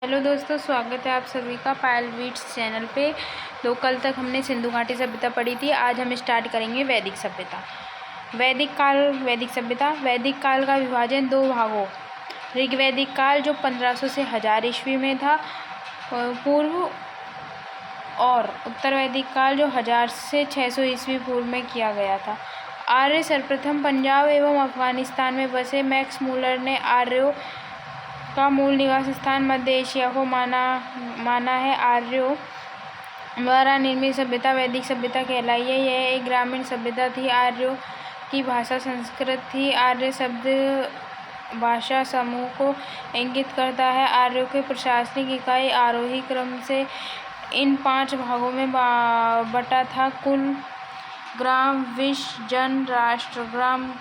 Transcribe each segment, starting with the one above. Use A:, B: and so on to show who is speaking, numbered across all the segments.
A: Hello दोस्तों, स्वागत है आप सभी का पायल बीट्स चैनल पे। तो कल तक हमने सिंधु घाटी सभ्यता पढ़ी थी। आज हम स्टार्ट करेंगे वैदिक सभ्यता। वैदिक काल, वैदिक सभ्यता। वैदिक काल का विभाजन दो भागों, ऋग्वैदिक काल जो 1500 से 1000 ईस्वी में था पूर्व, और उत्तर वैदिक काल जो 1000 से 600 ईस्वी पूर्व में किया गया था। आर्य सर्वप्रथम पंजाब एवं अफगानिस्तान में बसे मैक्स मूलर ने आर्यों का मूल निवास स्थान मध्य एशिया को माना है। आर्यों द्वारा निर्मित सभ्यता वैदिक सभ्यता कहलाई है। यह एक ग्रामीण सभ्यता थी। आर्यों की भाषा संस्कृत थी। आर्य शब्द भाषा समूह को इंगित करता है। आर्यों के प्रशासनिक इकाई आरोही क्रम से इन 5 भागों में बटा था। कुल ग्राम, विश, जन, राष्ट्र। ग्राम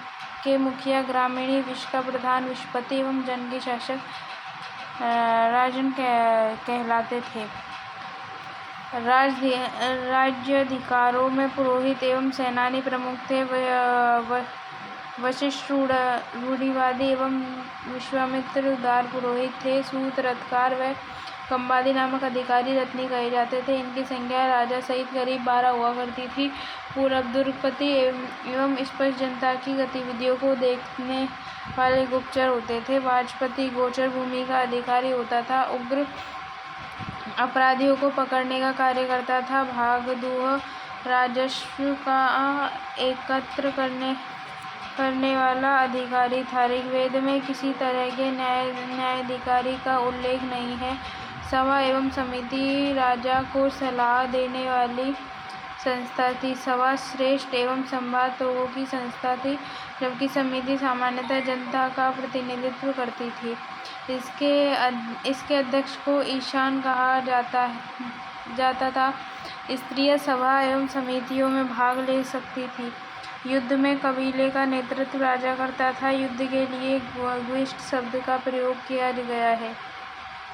A: के मुखिया ग्रामीणी, विश का प्रधान विशपति एवं जन के शासक राजन कहलाते थे। राज्याधिकारों में पुरोहित एवं सेनानी प्रमुख थे। वशिष्ठ रूढ़िवादी एवं विश्वामित्र उदार पुरोहित थे। सूत, रथकार व कंबादी नामक अधिकारी रत्नी कहे जाते थे। इनकी संख्या राजा सहित करीब 12 हुआ करती थी। पूर्वदूरपति एवं स्पष्ट जनता की गतिविधियों को देखने वाले गुप्तचर होते थे। वाचस्पति गोचर भूमि का अधिकारी होता था। उग्र अपराधियों को पकड़ने का कार्य करता था। भागदूह राजस्व का एकत्र करने वाला अधिकारी था। ऋग्वेद में किसी तरह के न्यायाधिकारी का उल्लेख नहीं है। सभा एवं समिति राजा को सलाह देने वाली संस्था थी। सभा श्रेष्ठ एवं संवाद लोगों की संस्था थी, जबकि समिति सामान्यतः जनता का प्रतिनिधित्व करती थी। इसके अध्यक्ष को ईशान कहा जाता था। स्त्रियां सभा एवं समितियों में भाग ले सकती थी। युद्ध में कबीले का नेतृत्व राजा करता था। युद्ध के लिए ग्विष्ट शब्द का प्रयोग किया गया है,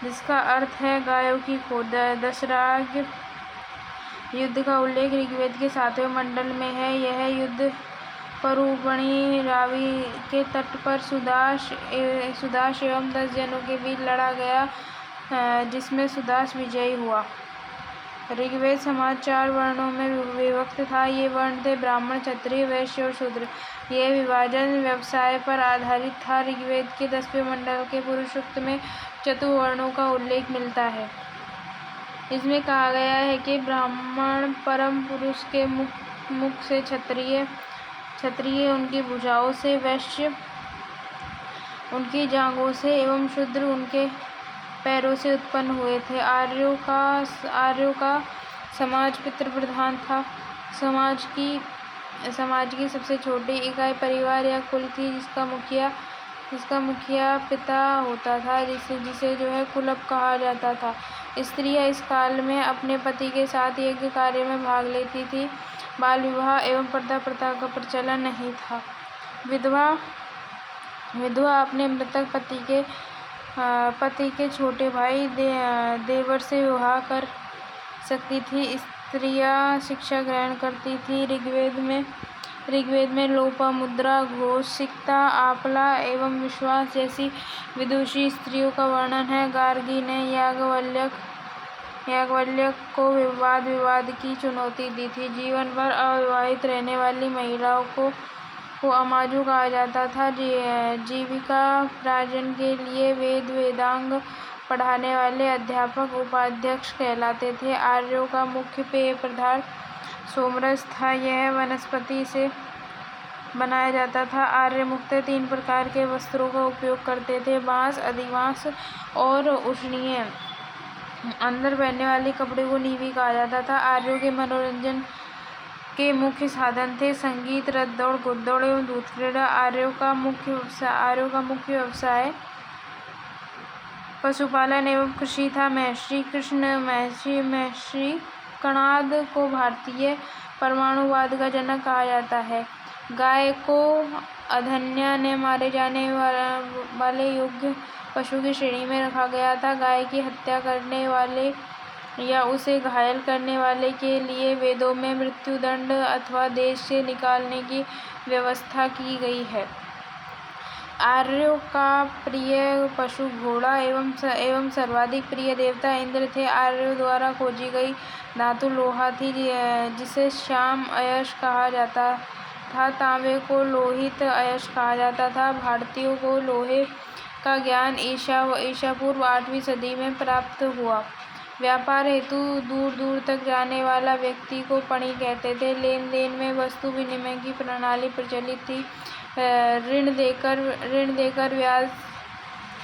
A: जिसका अर्थ है गायों की खोद। दशराग युद्ध का उल्लेख ऋग्वेद के 7वें मंडल में है। यह युद्ध परूपणी रावी के तट पर सुदास एवं 10 जनों के बीच लड़ा गया, जिसमें सुदास विजयी हुआ। ऋग्वेद समाज 4 वर्णों में विभक्त था। ये वर्ण थे ब्राह्मण, क्षत्रिय, वैश्य और शूद्र। यह विभाजन व्यवसाय पर आधारित था। ऋग्वेद के 10वें मंडल के पुरुष सूक्त में चतुर्वर्णों का उल्लेख मिलता है। इसमें कहा गया है कि ब्राह्मण परम पुरुष के मुख से, क्षत्रिय उनकी भुजाओं से, वैश्य उनकी जांघों से एवं शूद्र उनके पैरों से उत्पन्न हुए थे। आर्यों का समाज पितृप्रधान था। समाज की सबसे छोटी इकाई परिवार या कुल थी, जिसका मुखिया पिता होता था, जिसे कुलप कहा जाता था। स्त्रियां इस काल में अपने पति के साथ यज्ञ कार्य में भाग लेती थी। बाल विवाह एवं पर्दा प्रथा का प्रचलन नहीं था। विधवा अपने मृतक पति के छोटे भाई देवर से विवाह कर सकती थी। स्त्रियां शिक्षा ग्रहण करती थी। ऋग्वेद में लोपामुद्रा, घोषिकता, आप्ला एवं विश्वास जैसी विदुषी स्त्रियों का वर्णन है। गार्गी ने याज्ञवल्क्य को वाद की चुनौती दी थी। जीवन भर अविवाहित रहने वाली महिलाओं को अमाजु कहा जाता था। जीविकार्जन के लिए वेदांग पढ़ाने वाले अध्यापक उपाध्यक्ष कहलाते थे। आर्यों का मुख्य पेय पदार्थ सोमरस था। यह वनस्पति से बनाया जाता था। आर्य मुख्यतः 3 प्रकार के वस्त्रों का उपयोग करते थे: बांस, अधिवांस और उष्णीय। अंदर पहनने वाले कपड़े को नीवी कहा जाता था। आर्यों के मनोरंजन के मुख्य साधन थे संगीत, रथ दौड़, घुड़दौड़ एवं दूध क्रीड़ा। आर्यों का मुख्य व्यवसाय पशुपालन एवं कृषि था। महर्षि कणाद को भारतीय परमाणुवाद का जनक कहा जाता है। गाय को अधन्या ने मारे जाने वाले योग्य पशु की श्रेणी में रखा गया था। गाय की हत्या करने वाले या उसे घायल करने वाले के लिए वेदों में मृत्युदंड अथवा देश से निकालने की व्यवस्था की गई है। आर्यों का प्रिय पशु घोड़ा एवं सर्वाधिक प्रिय देवता इंद्र थे। आर्यों द्वारा खोजी गई धातु लोहा थी, जिसे श्याम अयस्क कहा जाता था। तांबे को लोहित अयस्क कहा जाता था। भारतीयों को लोहे का ज्ञान ईसा पूर्व 8वीं सदी में प्राप्त हुआ। व्यापार हेतु दूर दूर तक जाने वाला व्यक्ति को पणी कहते थे। लेन देन में वस्तु विनिमय की प्रणाली प्रचलित थी। ऋण देकर ब्याज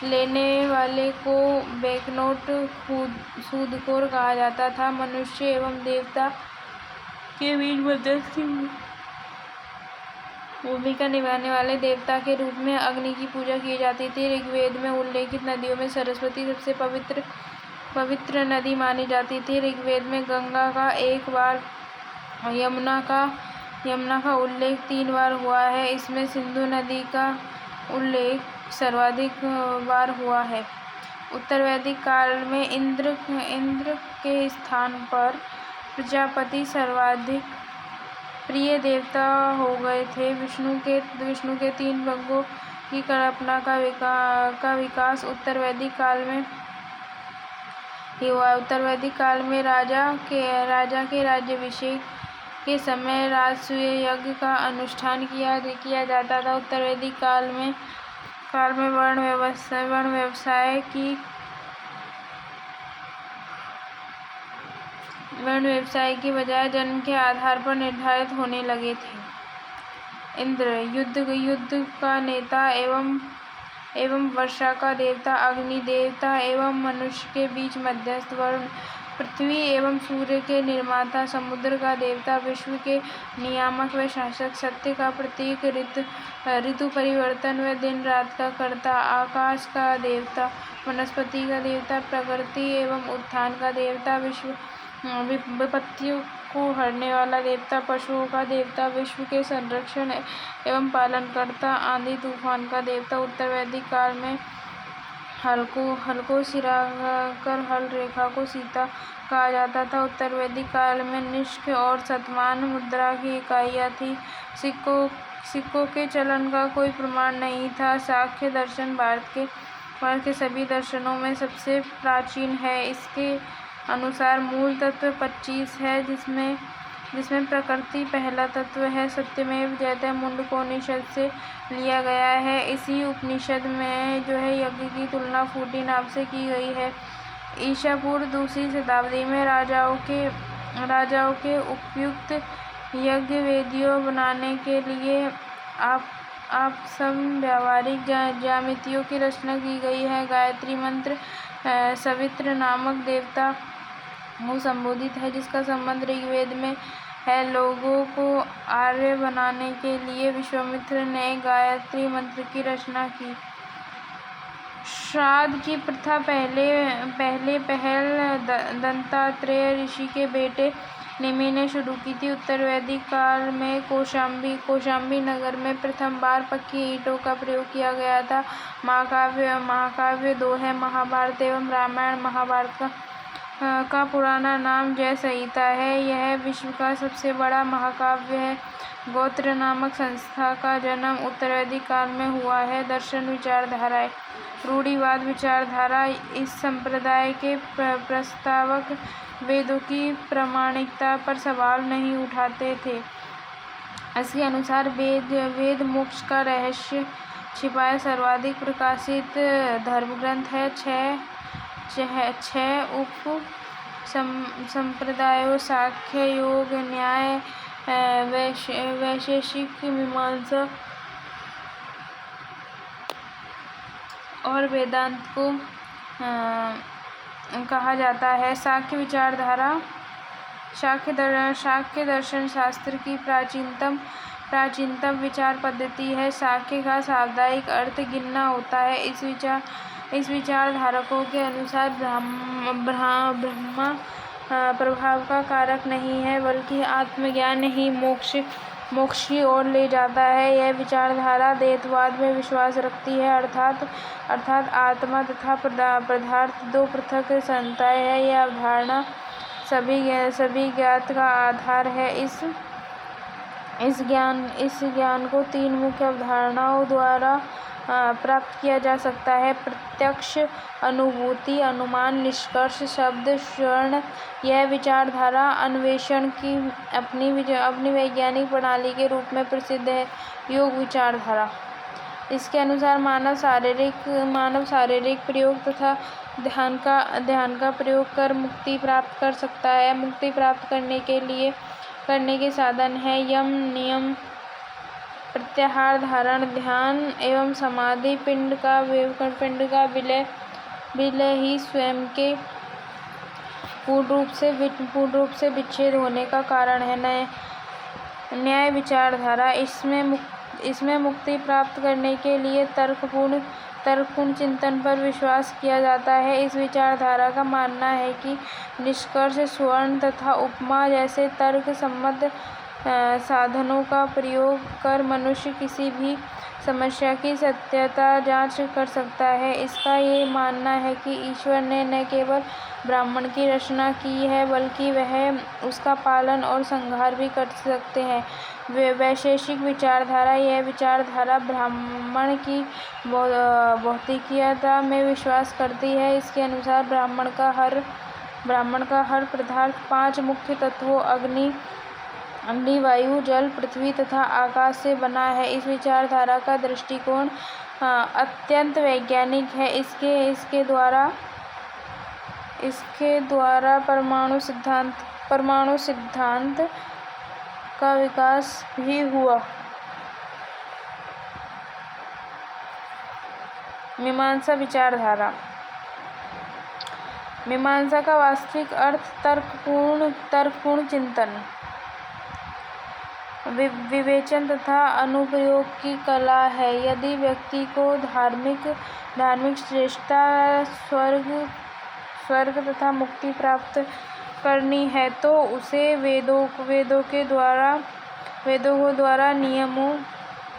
A: लेने वाले को बैंकनोट सूदखोर कहा जाता था। मनुष्य एवं देवता के बीच मध्यस्थी भूमिका निभाने वाले देवता के रूप में अग्नि की पूजा की जाती थी। ऋग्वेद में उल्लेखित नदियों में सरस्वती सबसे पवित्र नदी मानी जाती थी। ऋग्वेद में गंगा का 1 बार, यमुना का उल्लेख 3 बार हुआ है। इसमें सिंधु नदी का उल्लेख सर्वाधिक बार हुआ है। उत्तर वैदिक काल में इंद्र के स्थान पर प्रजापति सर्वाधिक प्रिय देवता हो गए थे। विष्णु के 3 अंगों की कल्पना का विकास उत्तर वैदिक काल में ही हुआ। उत्तर वैदिक काल में राजा के राज्याभिषेक के समय राजसूय यज्ञ का अनुष्ठान किया जाता था। उत्तर वैदिक काल में वर्ण व्यवसाय की बजाय जन्म के आधार पर निर्धारित होने लगे थे। इंद्र युद्ध का नेता एवं वर्षा का देवता, अग्नि देवता एवं मनुष्य के बीच मध्यस्थ, वरुण पृथ्वी एवं सूर्य के निर्माता, समुद्र का देवता, विश्व के नियामक व शासक, सत्य का प्रतीक, ऋतु परिवर्तन व दिन रात का कर्ता, आकाश का देवता, वनस्पति का देवता, प्रकृति एवं उत्थान का देवता, विपत्तियों को हरने वाला देवता, पशुओं का देवता, विश्व के संरक्षण एवं पालनकर्ता, आंधी तूफान का देवता। उत्तर वैदिक काल में हल को सिराकर हल रेखा को सीता कहा जाता था। उत्तर वैदिक काल में निष्क और शतमान मुद्रा की इकाइयाँ थी। सिक्कों के चलन का कोई प्रमाण नहीं था। सांख्य दर्शन भारत के सभी दर्शनों में सबसे प्राचीन है। इसके अनुसार मूल तत्व 25 है, जिसमें प्रकृति पहला तत्व है। सत्यमेव जयते मुंडकोपनिषद से लिया गया है। इसी उपनिषद में यज्ञ की तुलना फूटी नाव से की गई है। ईसा पूर्व 2वीं शताब्दी में राजाओं के उपयुक्त यज्ञ वेदियों बनाने के लिए आपसम व्यावहारिक ज्यामितियों की रचना की गई है। गायत्री मंत्र सवित्र नामक देवता को संबोधित है, जिसका संबंध ऋग्वेद में है। लोगों को आर्य बनाने के लिए विश्वामित्र ने गायत्री मंत्र की रचना की। श्राद्ध की प्रथा पहल दत्तात्रेय ऋषि के बेटे निमि ने शुरू की थी। उत्तर वैदिक काल में कौशाम्बी नगर में प्रथम बार पक्की ईंटों का प्रयोग किया गया था। महाकाव्य 2 है, महाभारत एवं रामायण। महाभारत का पुराना नाम जय संहिता है। यह विश्व का सबसे बड़ा महाकाव्य है। गोत्र नामक संस्था का जन्म उत्तर वैदिक काल में हुआ है। दर्शन विचारधाराएं। रूढ़िवाद विचारधारा। इस संप्रदाय के प्रस्तावक वेदों की प्रामाणिकता पर सवाल नहीं उठाते थे। इसके अनुसार वेद मोक्ष का रहस्य छिपाए सर्वाधिक प्रकाशित धर्मग्रंथ है। 6 उप संप्रदायों सांख्य, योग, न्याय, वैशेषिक, मीमांसा और वेदांत को कहा जाता है। सांख्य विचारधारा शाक्य दर्शन शास्त्र की प्राचीनतम विचार पद्धति है। सांख्य का शाब्दिक अर्थ गिनना होता है। इस विचारधारकों के अनुसार ब्रह्मा प्रभाव का कारक नहीं है, बल्कि आत्मज्ञान ही मोक्ष की ओर ले जाता है। यह विचारधारा द्वैतवाद में विश्वास रखती है, अर्थात आत्मा तथा पदार्थ 2 पृथक सत्ताएं हैं। यह अवधारणा सभी ज्ञात का आधार है। इस ज्ञान को 3 मुख्य अवधारणाओं द्वारा प्राप्त किया जा सकता है। प्रत्यक्ष, अनुभूति, अनुमान, निष्कर्ष, शब्द, श्रवण। यह विचारधारा अन्वेषण की अपनी वैज्ञानिक प्रणाली के रूप में प्रसिद्ध है। योग विचारधारा इसके अनुसार मानव शारीरिक प्रयोग तथा ध्यान का प्रयोग कर मुक्ति प्राप्त कर सकता है। मुक्ति प्राप्त करने के साधन है यम, नियम, प्रत्याहार, धारण, ध्यान एवं समाधि। पिंड का विलय ही स्वयं के पूर्ण रूप से विच्छेद होने का कारण है। न्याय विचारधारा इसमें मुक्ति प्राप्त करने के लिए तर्कपूर्ण चिंतन पर विश्वास किया जाता है। इस विचारधारा का मानना है कि निष्कर्ष, स्वर्ण तथा उपमा जैसे तर्क सम्मत साधनों का प्रयोग कर मनुष्य किसी भी समस्या की सत्यता जांच कर सकता है। इसका ये मानना है कि ईश्वर ने न केवल ब्रह्मांड की रचना की है बल्कि वह उसका पालन और संहार भी कर सकते हैं। वैशेषिक विचारधारा यह विचारधारा ब्रह्मांड की भौतिकीयता में विश्वास करती है। इसके अनुसार ब्रह्मांड का हर पदार्थ 5 मुख्य तत्वों अग्नि, वायु, जल, पृथ्वी तथा आकाश से बना है। इस विचारधारा का दृष्टिकोण अत्यंत वैज्ञानिक है। इसके द्वारा परमाणु सिद्धांत का विकास भी हुआ। मीमांसा विचारधारा मीमांसा का वास्तविक अर्थ तर्कपूर्ण चिंतन, विवेचन तथा अनुप्रयोग की कला है। यदि व्यक्ति को धार्मिक श्रेष्ठता, स्वर्ग तथा मुक्ति प्राप्त करनी है तो उसे वेदों के द्वारा नियमों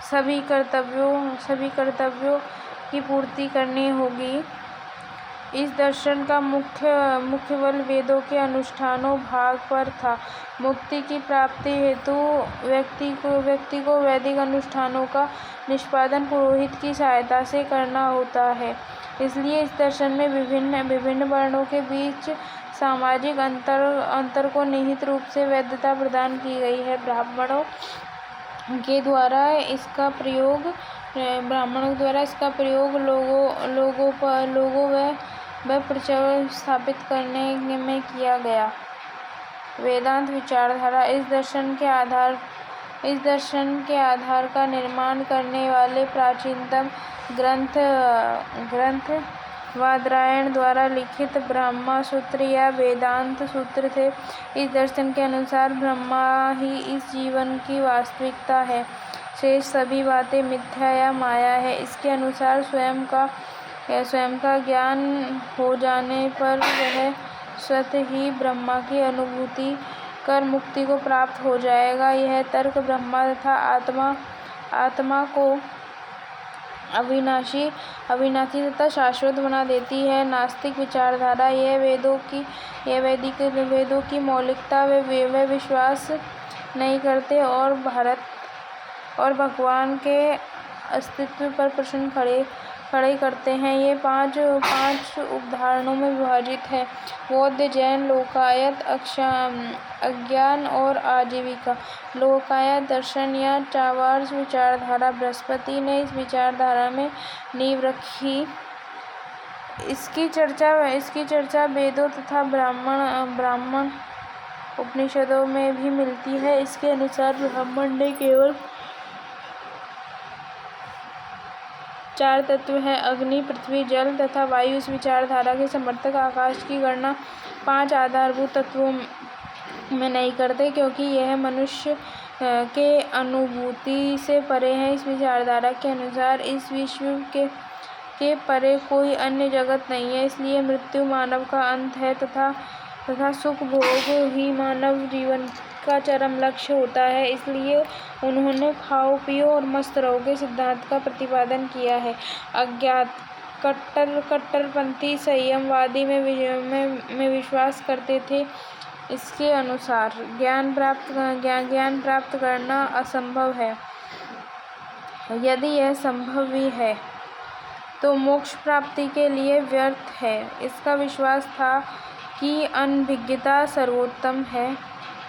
A: सभी कर्तव्यों की पूर्ति करनी होगी। इस दर्शन का मुख्य बल वेदों के अनुष्ठानों भाग पर था। मुक्ति की प्राप्ति हेतु व्यक्ति को वैदिक अनुष्ठानों का निष्पादन पुरोहित की सहायता से करना होता है। इसलिए इस दर्शन में विभिन्न वर्णों के बीच सामाजिक अंतर को निहित रूप से वैधता प्रदान की गई है। ब्राह्मणों द्वारा इसका प्रयोग लोगों व प्रचलन स्थापित करने में किया गया। वेदांत विचारधारा इस दर्शन के आधार का निर्माण करने वाले प्राचीनतम ग्रंथ बादरायण द्वारा लिखित ब्रह्मा सूत्र या वेदांत सूत्र थे। इस दर्शन के अनुसार ब्रह्मा ही इस जीवन की वास्तविकता है, शेष सभी बातें मिथ्या या माया है। इसके अनुसार स्वयं का ज्ञान हो जाने पर वह स्वतः ही ब्रह्मा की अनुभूति कर मुक्ति को प्राप्त हो जाएगा। यह तर्क ब्रह्मा तथा आत्मा को अविनाशी तथा शाश्वत बना देती है। नास्तिक विचारधारा यह वेदों की मौलिकता वे विश्वास नहीं करते और भगवान के अस्तित्व पर प्रश्न खड़े करते हैं। ये पांच उपधाराओं में विभाजित है: बौद्ध, जैन, लोकायत, अज्ञान और आजीविका। लोकायत दर्शन या चार्वाक विचारधारा बृहस्पति ने इस विचारधारा में नींव रखी। इसकी चर्चा वेदों तथा ब्राह्मण उपनिषदों में भी मिलती है। इसके अनुसार ब्रह्मांड ने केवल 4 तत्व हैं: अग्नि, पृथ्वी, जल तथा वायु। इस विचारधारा के समर्थक आकाश की गणना 5 आधारभूत तत्वों में नहीं करते क्योंकि यह मनुष्य के अनुभूति से परे है। इस विचारधारा के अनुसार इस विश्व के परे कोई अन्य जगत नहीं है, इसलिए मृत्यु मानव का अंत है तथा सुख भोग ही मानव जीवन का चरम लक्ष्य होता है। इसलिए उन्होंने खाओ पियो और मस्त रहो के सिद्धांत का प्रतिपादन किया है। अज्ञात कट्टरपंथी संयमवादी में विश्वास करते थे। इसके अनुसार ज्ञान प्राप्त करना असंभव है। यदि यह संभव भी है तो मोक्ष प्राप्ति के लिए व्यर्थ है। इसका विश्वास था कि अनभिज्ञता सर्वोत्तम है।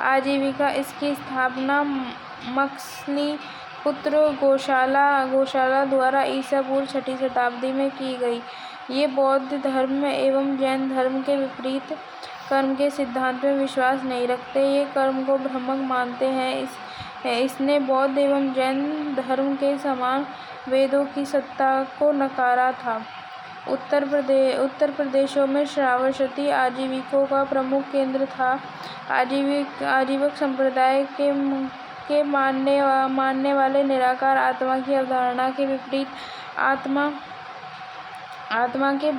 A: आजीविका इसकी स्थापना मक्सली पुत्र गोशाला द्वारा ईसा पूर्व 6वीं शताब्दी में की गई। ये बौद्ध धर्म एवं जैन धर्म के विपरीत कर्म के सिद्धांत में विश्वास नहीं रखते। ये कर्म को भ्रामक मानते हैं। इसने बौद्ध एवं जैन धर्म के समान वेदों की सत्ता को नकारा था। उत्तर प्रदेशों में श्रावस्ती आजीविकों का प्रमुख केंद्र था। आजीवक संप्रदाय के मानने वाले निराकार आत्मा की अवधारणा के विपरीत आत्मा के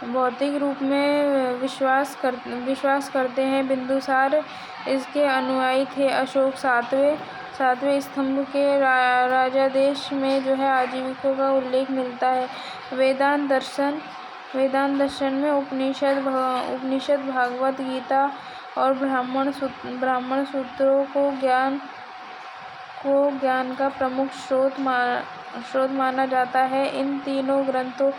A: भौतिक रूप में विश्वास करते हैं। बिंदुसार इसके अनुयायी थे। अशोक सातवें स्तंभ के राजादेश में आजीविकों का उल्लेख मिलता है। वेदांत दर्शन में उपनिषद भागवत गीता और ब्राह्मण सूत्रों को ज्ञान का प्रमुख स्रोत माना जाता है। इन तीनों ग्रंथों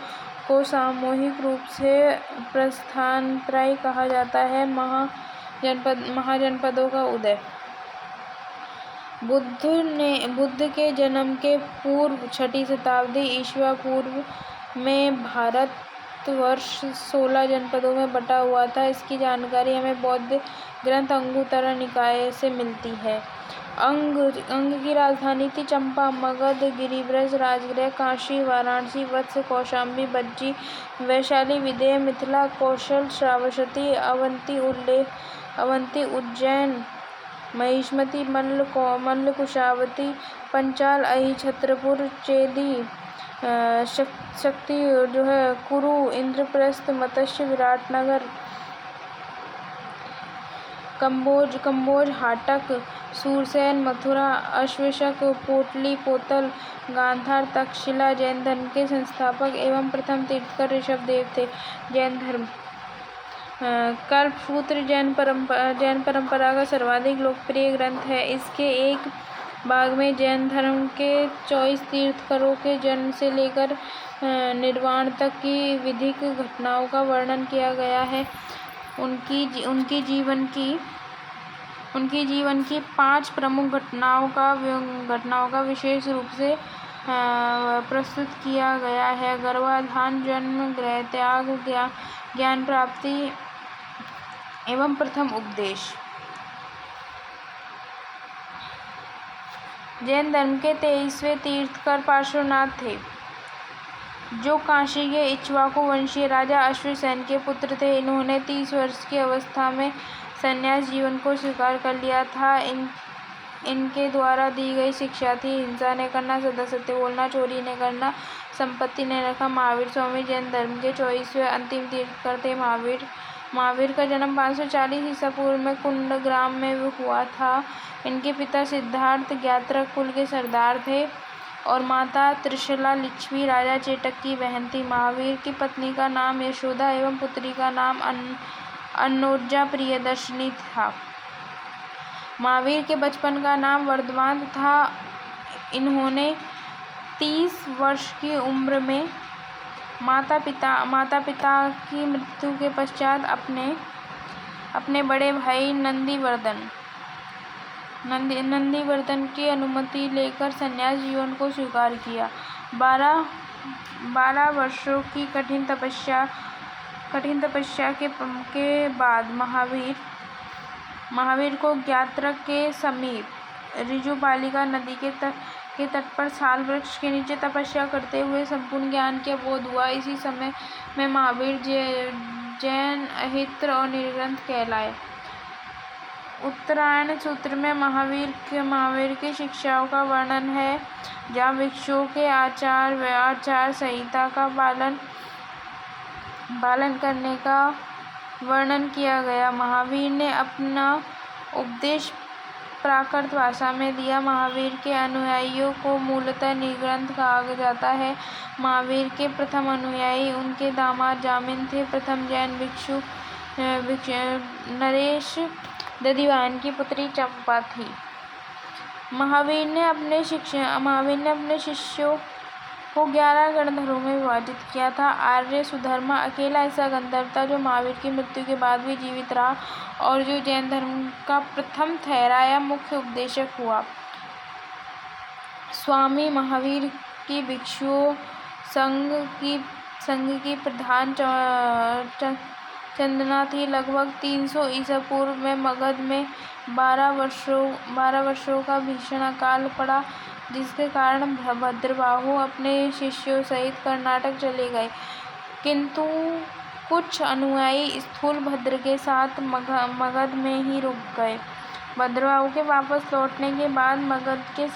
A: को सामूहिक रूप से प्रस्थानत्रय कहा जाता है। महाजनपदों का उदय। बुद्ध के जन्म के पूर्व 6वीं शताब्दी ईस्वी पूर्व में भारतवर्ष 16 जनपदों में बटा हुआ था। इसकी जानकारी हमें बौद्ध ग्रंथ अंगुत्तरा निकाय से मिलती है। अंग की राजधानी थी चंपा, मगध, गिरिब्रज, राजगृह, काशी, वाराणसी, वत्स, कौशाम्बी, बज्जी, वैशाली, विदेह, मिथिला, कौशल, श्रावस्ती, अवंती, उज्जैन, महिष्मती, मल्ल, कुशावती, पंचाल, अहि, छत्रपुर, चेदी, शक्ति कुरु, इंद्रप्रस्थ, मत्स्य, विराटनगर, कंबोज, हाटक, सूरसेन, मथुरा, अश्वशक, पोटली, पोतल, गांधार, तक्षशिला। जैन धर्म के संस्थापक एवं प्रथम तीर्थंकर ऋषभदेव थे। जैन धर्म कल्पसूत्र जैन परंपरा का सर्वाधिक लोकप्रिय ग्रंथ है। इसके एक भाग में जैन धर्म के 24 तीर्थंकरों के जन्म से लेकर निर्वाण तक की विधिक घटनाओं का वर्णन किया गया है। उनकी जीवन की 5 प्रमुख घटनाओं का विशेष रूप से प्रस्तुत किया गया है। गर्भाधान, जन्म, गृह त्याग, ज्ञान प्राप्ति एवं प्रथम उपदेश। जैन धर्म के 23वें तीर्थंकर पार्श्वनाथ थे, जो काशी के इक्ष्वाकु वंशीय राजा अश्वसेन के पुत्र थे। इन्होंने 30 वर्ष की अवस्था में संन्यास जीवन को स्वीकार कर लिया था। इनके द्वारा दी गई शिक्षा थी हिंसा नहीं करना, सदा सत्य बोलना, चोरी नहीं करना, संपत्ति नहीं रखना। महावीर स्वामी जैन धर्म के 24वें अंतिम तीर्थंकर थे। महावीर का जन्म 540 ईसा पूर्व में कुंडग्राम में हुआ था। इनके पिता सिद्धार्थ ज्ञात्रक कुल के सरदार थे और माता त्रिशला लिच्छवी राजा चेटक की बहन थी। महावीर की पत्नी का नाम यशोदा एवं पुत्री का नाम अन्नोजा प्रियदर्शिनी था। महावीर के बचपन का नाम वर्धमान था। इन्होंने 30 वर्ष की उम्र में माता पिता की मृत्यु के पश्चात अपने बड़े भाई नंदीवर्धन की अनुमति लेकर संन्यास जीवन को स्वीकार किया। 12 वर्षों की कठिन तपस्या के बाद महावीर को ज्ञात्रक के समीप ऋजुपालिका नदी के तट पर साल वृक्ष के नीचे तपस्या करते हुए संपूर्ण ज्ञान के बोध हुआ। इसी समय में महावीर जैन अहित्र और निर्ग्रंथ कहलाए। उत्तरायण सूत्र में महावीर की शिक्षाओं का वर्णन है, जहाँ भिक्षुओं के आचार संहिता का पालन करने का वर्णन किया गया। महावीर ने अपना उपदेश प्राकृत भाषा में दिया। महावीर के अनुयायियों को मूलतः निर्ग्रंथ कहा जाता है। महावीर के प्रथम अनुयायी उनके दामाद जामिन थे। प्रथम जैन भिक्षु नरेश दधिवायन की पुत्री चंपा थी। महावीर ने अपने शिष्यों को 11 गणधरों में विभाजित किया था। आर्य सुधर्मा अकेला ऐसा गंधर्व था जो महावीर की मृत्यु के बाद भी जीवित रहा और जो जैन धर्म का प्रथम ठहराया मुख्य उपदेशक हुआ। स्वामी महावीर की भिक्षुओं संघ की प्रधान चंदना थी। लगभग 300 ईसा पूर्व में मगध में 12 वर्षों का भीषण अकाल पड़ा, जिसके कारण भद्रबाहु अपने शिष्यों सहित कर्नाटक चले गए, किंतु कुछ अनुयायी स्थूलभद्र के साथ मगध में ही रुक गए। भद्रबाहु के वापस लौटने के बाद मगध के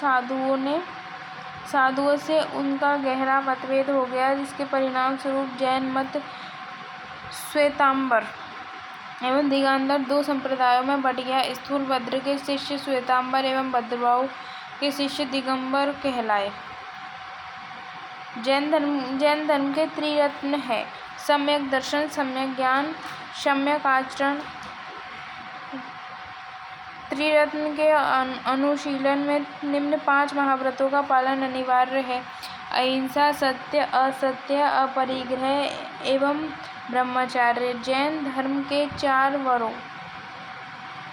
A: साधुओं से उनका गहरा मतभेद हो गया, जिसके परिणाम स्वरूप जैन मत श्वेतांबर एवं दिगंबर 2 संप्रदायों में बंट गया। स्थूलभद्र के शिष्य श्वेतांबर एवं भद्रबाहु के शिष्य दिगंबर कहलाए। जैन धर्म के त्रिरत्न है: सम्यक दर्शन, सम्यक ज्ञान, सम्यक आचरण। त्रिरत्न के अनुशीलन में निम्न 5 महाव्रतों का पालन अनिवार्य है: अहिंसा, सत्य, असत्य, अपरिग्रह एवं ब्रह्मचर्य। जैन धर्म के 4 वरों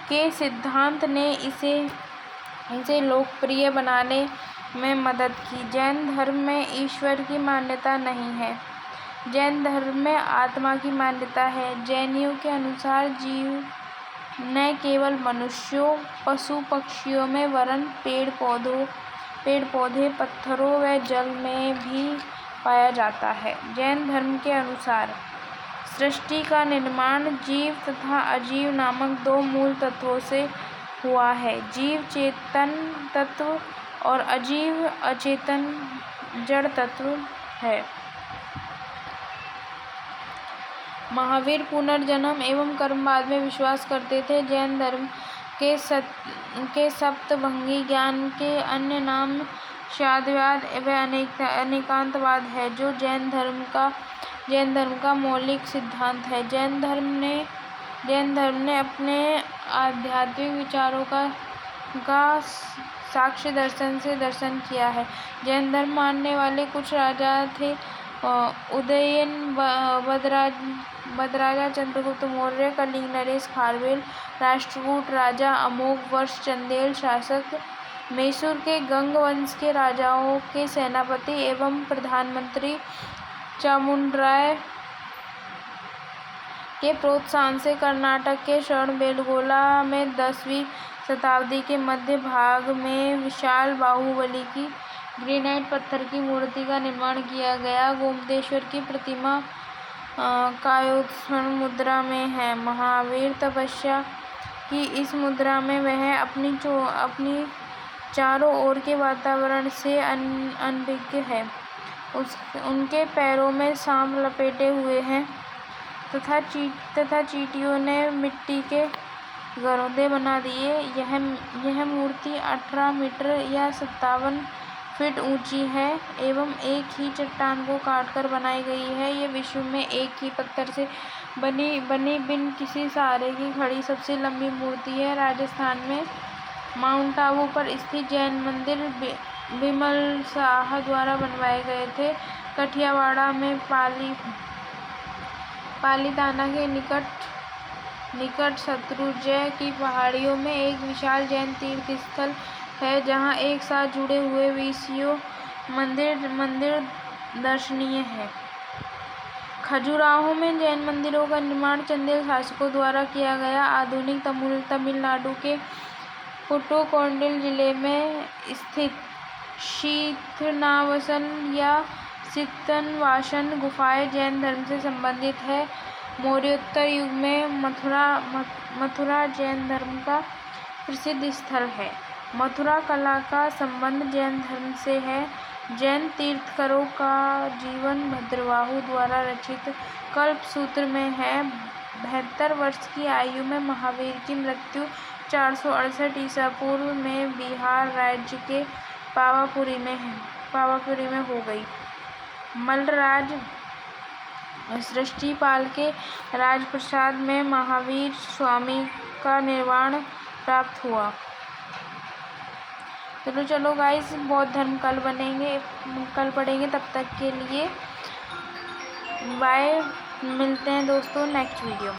A: के सिद्धांत ने इसे लोकप्रिय बनाने में मदद की। जैन धर्म में ईश्वर की मान्यता नहीं है। जैन धर्म में आत्मा की मान्यता है। जैनियों के अनुसार जीव न केवल मनुष्यों, पशु पक्षियों में वरन पेड़ पौधे, पत्थरों व जल में भी पाया जाता है। जैन धर्म के अनुसार सृष्टि का निर्माण जीव तथा अजीव नामक 2 मूल तत्वों से हुआ है। जीव चेतन तत्व और अजीव अचेतन जड़ तत्व है। महावीर पुनर्जन्म एवं कर्मवाद में विश्वास करते थे। जैन धर्म के सप्तभंगी ज्ञान के अन्य नाम शाद्यवाद व अनेकांतवाद है, जो जैन धर्म का मौलिक सिद्धांत है। जैन धर्म ने अपने आध्यात्मिक विचारों का साक्ष्य दर्शन से दर्शन किया है। जैन धर्म मानने वाले कुछ राजा थे: उदयन, बदराजा चंद्रगुप्त मौर्य, कलिंग नरेश खारवेल, राष्ट्रकूट राजा अमोघ वर्ष चंदेल, शासक मैसूर के गंग वंश के राजाओं के सेनापति एवं प्रधानमंत्री चामुंडराय के प्रोत्साहन से कर्नाटक के श्रवणबेलगोला में 10वीं शताब्दी के मध्य भाग में विशाल बाहुबली की ग्रेनाइट पत्थर की मूर्ति का निर्माण किया गया। गोमतेश्वर की प्रतिमा कायोत्सव मुद्रा में है। महावीर तपस्या की इस मुद्रा में वह अपनी चारों ओर के वातावरण से अनभिज्ञ है। उनके पैरों में सांप लपेटे हुए हैं तथा चींटियों ने मिट्टी के गरोदे बना दिए। यह मूर्ति 18 मीटर या 57 फीट ऊंची है एवं एक ही चट्टान को काटकर बनाई गई है। ये विश्व में एक ही पत्थर से बनी बिन किसी सहारे की खड़ी सबसे लंबी मूर्ति है। राजस्थान में माउंट आबू पर स्थित जैन मंदिर बिमल शाह द्वारा बनवाए गए थे। कठियावाड़ा में पालीताना के निकट शत्रुंजय की पहाड़ियों में एक विशाल जैन तीर्थ स्थल है, जहां एक साथ जुड़े हुए 20 मंदिर दर्शनीय है। खजुराहो में जैन मंदिरों का निर्माण चंदेल शासकों द्वारा किया गया। आधुनिक तमिलनाडु के पुट्टुकोट्टई जिले में स्थित शीतनावसन या शीतनवासन गुफाएं जैन धर्म से संबंधित है। मौर्योत्तर युग में मथुरा जैन धर्म का प्रसिद्ध स्थल है। मथुरा कला का संबंध जैन धर्म से है। जैन तीर्थंकरों का जीवन भद्रबाहु द्वारा रचित कल्पसूत्र में है। 72 वर्ष की आयु में महावीर की मृत्यु 468 ईसा पूर्व में बिहार राज्य के पावापुरी में हो गई। मल्लराज सृष्टिपाल के राजप्रसाद में महावीर स्वामी का निर्वाण प्राप्त हुआ। चलो गाइस, बौद्ध धर्म कल पढ़ेंगे। तब तक के लिए बाय। मिलते हैं दोस्तों नेक्स्ट वीडियो में।